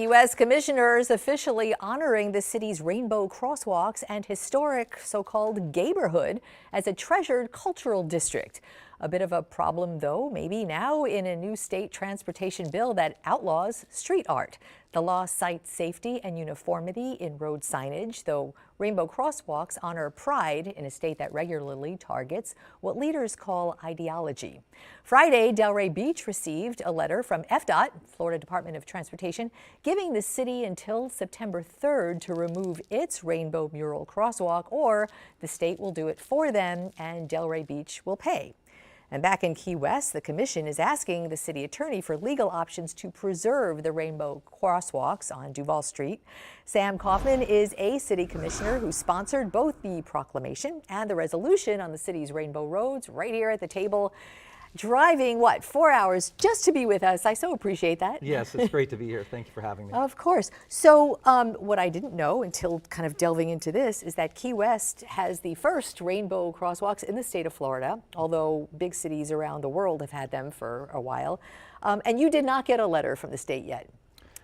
Key West commissioners officially honoring the city's rainbow crosswalks and historic so-called neighborhood as a treasured cultural district. A bit of a problem, though, maybe now in a new state transportation bill that outlaws street art. The law cites safety and uniformity in road signage, though rainbow crosswalks honor pride in a state that regularly targets what leaders call ideology. Friday, Delray Beach received a letter from FDOT, Florida Department of Transportation, giving the city until September 3rd to remove its rainbow mural crosswalk, or the state will do it for them and Delray Beach will pay. And back in Key West, the commission is asking the city attorney for legal options to preserve the rainbow crosswalks on Duval Street. Sam Kaufman is a city commissioner who sponsored both the proclamation and the resolution on the city's rainbow roads right here at the table. Driving, 4 hours just to be with us. I so appreciate that. Yes, it's great to be here. Thank you for having me. Of course. So what I didn't know until kind of delving into this is that Key West has the first rainbow crosswalks in the state of Florida, although big cities around the world have had them for a while. And you did not get a letter from the state yet.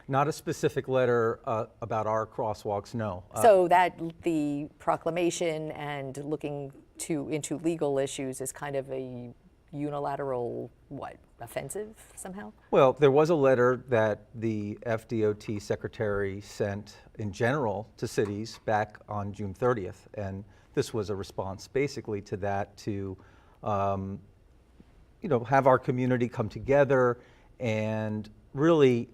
Not a specific letter about our crosswalks, no. So that the proclamation and looking into legal issues is kind of a unilateral, offensive somehow? Well, there was a letter that the FDOT secretary sent in general to cities back on June 30th, and this was a response basically to that, to have our community come together and really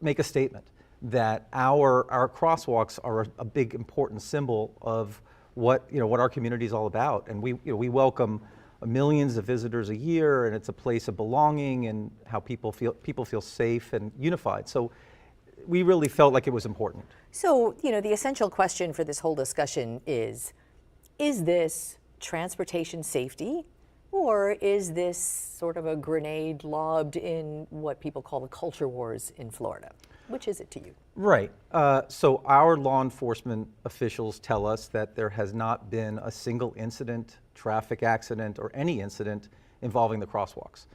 make a statement that our crosswalks are a big important symbol of what our community is all about, and we welcome millions of visitors a year, and it's a place of belonging and how people feel safe and unified. So we really felt like it was important. So, the essential question for this whole discussion is this transportation safety, or is this sort of a grenade lobbed in what people call the culture wars in Florida? Which is it to you? Right. So our law enforcement officials tell us that there has not been a single incident, traffic accident, or any incident involving the crosswalks.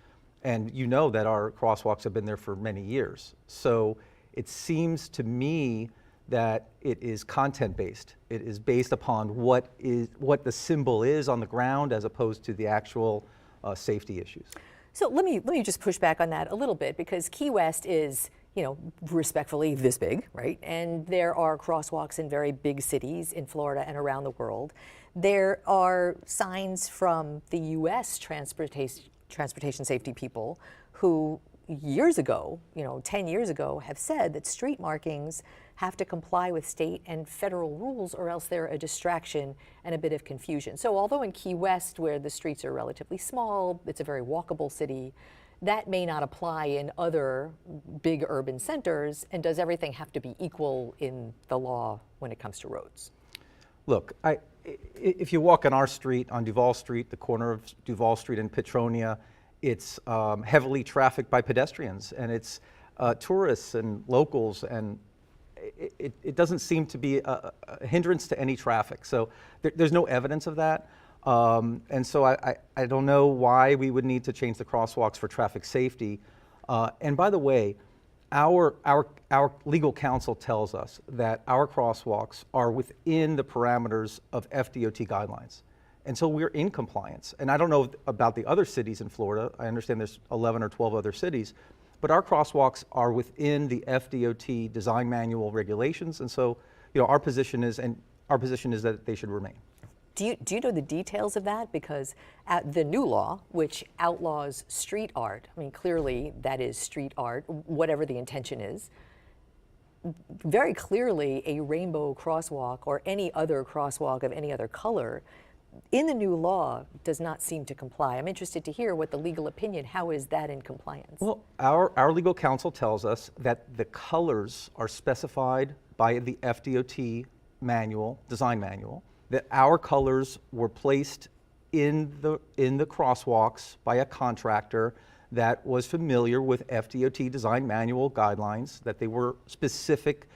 And you know that our crosswalks have been there for many years. So it seems to me that it is content-based. It is based upon what the symbol is on the ground as opposed to the actual safety issues. So let me just push back on that a little bit, because Key West is, respectfully this big, right? And there are crosswalks in very big cities in Florida and around the world. There are signs from the U.S. transportation safety people who years ago, 10 years ago, have said that street markings have to comply with state and federal rules, or else they're a distraction and a bit of confusion. So although in Key West, where the streets are relatively small, it's a very walkable city, that may not apply in other big urban centers. And does everything have to be equal in the law when it comes to roads? Look, if you walk on our street, on Duval Street, the corner of Duval Street and Petronia, it's heavily trafficked by pedestrians, and it's tourists and locals, and it doesn't seem to be a hindrance to any traffic. So there's no evidence of that. And so I don't know why we would need to change the crosswalks for traffic safety. And by the way, our legal counsel tells us that our crosswalks are within the parameters of FDOT guidelines. And so we're in compliance. And I don't know about the other cities in Florida. I understand there's 11 or 12 other cities, but our crosswalks are within the FDOT design manual regulations. And so, our position is that they should remain. Do you know the details of that? Because the new law, which outlaws street art, clearly that is street art, whatever the intention is. Very clearly, a rainbow crosswalk or any other crosswalk of any other color in the new law does not seem to comply. I'm interested to hear what the legal opinion, how is that in compliance? Well, our legal counsel tells us that the colors are specified by the FDOT manual, design manual, that our colors were placed in the crosswalks by a contractor that was familiar with FDOT design manual guidelines, that they were specific,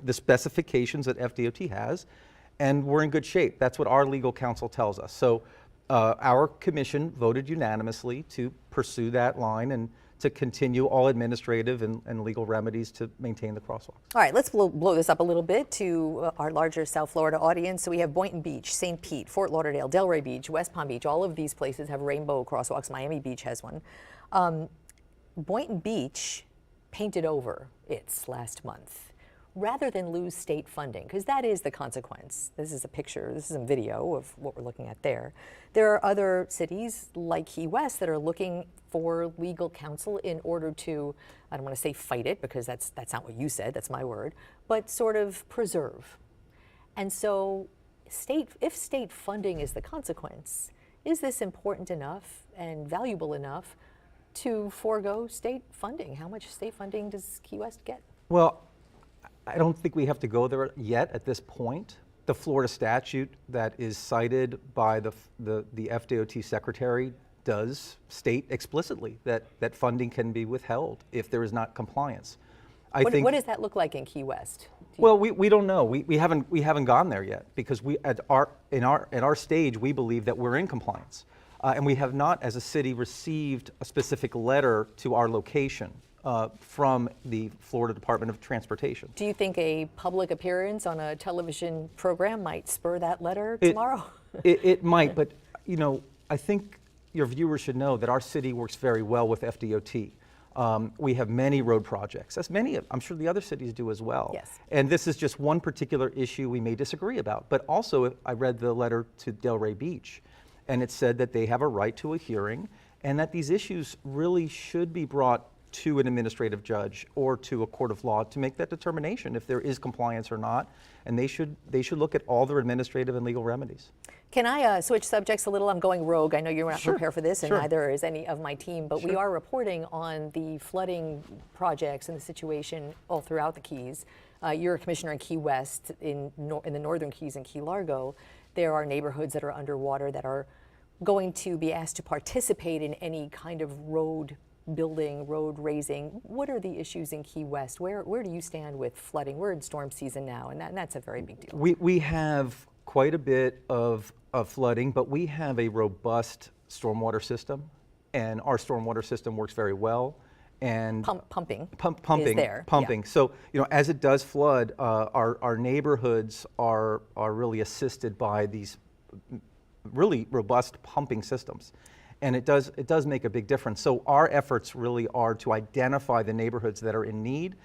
the specifications that FDOT has, and we're in good shape. That's what our legal counsel tells us. So our commission voted unanimously to pursue that line and to continue all administrative and legal remedies to maintain the crosswalks. All right, let's blow this up a little bit to our larger South Florida audience. So we have Boynton Beach, St. Pete, Fort Lauderdale, Delray Beach, West Palm Beach. All of these places have rainbow crosswalks. Miami Beach has one. Boynton Beach painted over its last month rather than lose state funding, because that is the consequence. This is a picture, this is a video of what we're looking at there. There are other cities like Key West that are looking for legal counsel in order to, I don't want to say fight it, because that's not what you said, that's my word, but sort of preserve. And so if state funding is the consequence, is this important enough and valuable enough to forego state funding? How much state funding does Key West get? Well, I don't think we have to go there yet at this point. The Florida statute that is cited by the FDOT secretary does state explicitly that funding can be withheld if there is not compliance. What does that look like in Key West? Well, we don't know. We haven't gone there yet, because at our stage we believe that we're in compliance, and we have not, as a city, received a specific letter to our location from the Florida Department of Transportation. Do you think a public appearance on a television program might spur that letter tomorrow? It might, but I think your viewers should know that our city works very well with FDOT. We have many road projects, as I'm sure the other cities do as well. Yes. And this is just one particular issue we may disagree about. But also, I read the letter to Delray Beach, and it said that they have a right to a hearing, and that these issues really should be brought to an administrative judge or to a court of law to make that determination if there is compliance or not, and they should look at all their administrative and legal remedies. Can I switch subjects a little? I'm going rogue. I know you're not Sure. prepared for this, and Sure. neither is any of my team, but we Sure. are reporting on the flooding projects and the situation all throughout the Keys. You're a commissioner in Key West, in the northern Keys and Key Largo. There are neighborhoods that are underwater that are going to be asked to participate in any kind of road building, road raising. What are the issues in Key West? Where do you stand with flooding? We're in storm season now, and that's a very big deal. We have quite a bit of flooding, but we have a robust stormwater system, and our stormwater system works very well. And Pumping pumping is there. Pumping. Yeah. So as it does flood, our neighborhoods are really assisted by these really robust pumping systems. And it does make a big difference. So our efforts really are to identify the neighborhoods that are in need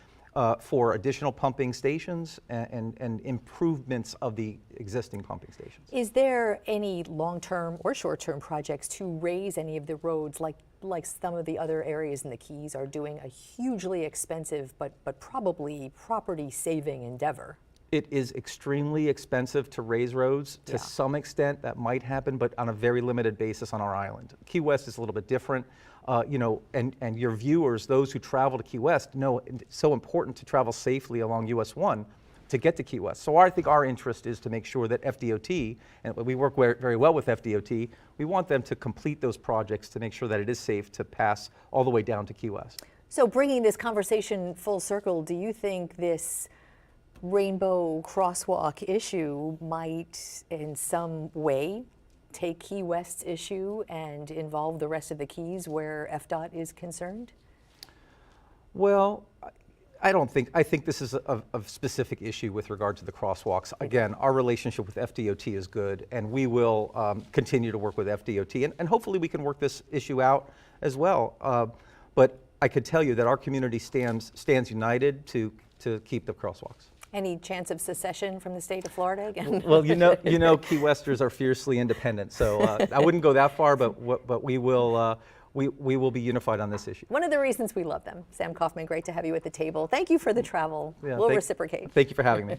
for additional pumping stations and improvements of the existing pumping stations. Is there any long-term or short-term projects to raise any of the roads like some of the other areas in the Keys are doing, a hugely expensive but probably property-saving endeavor? It is extremely expensive to raise roads. To some extent, that might happen, but on a very limited basis on our island. Key West is a little bit different, and your viewers, those who travel to Key West, know it's so important to travel safely along US 1 to get to Key West. So I think our interest is to make sure that FDOT, and we work very well with FDOT, we want them to complete those projects to make sure that it is safe to pass all the way down to Key West. So bringing this conversation full circle, do you think this rainbow crosswalk issue might in some way take Key West's issue and involve the rest of the Keys where FDOT is concerned? Well, I think this is a specific issue with regard to the crosswalks. Again, our relationship with FDOT is good, and we will continue to work with FDOT, and hopefully we can work this issue out as well. But I could tell you that our community stands united to keep the crosswalks. Any chance of secession from the state of Florida again? Well, Key Westers are fiercely independent, so I wouldn't go that far, but we will be unified on this issue. One of the reasons we love them. Sam Kaufman, great to have you at the table. Thank you for the travel. Yeah, we'll reciprocate. Thank you for having me.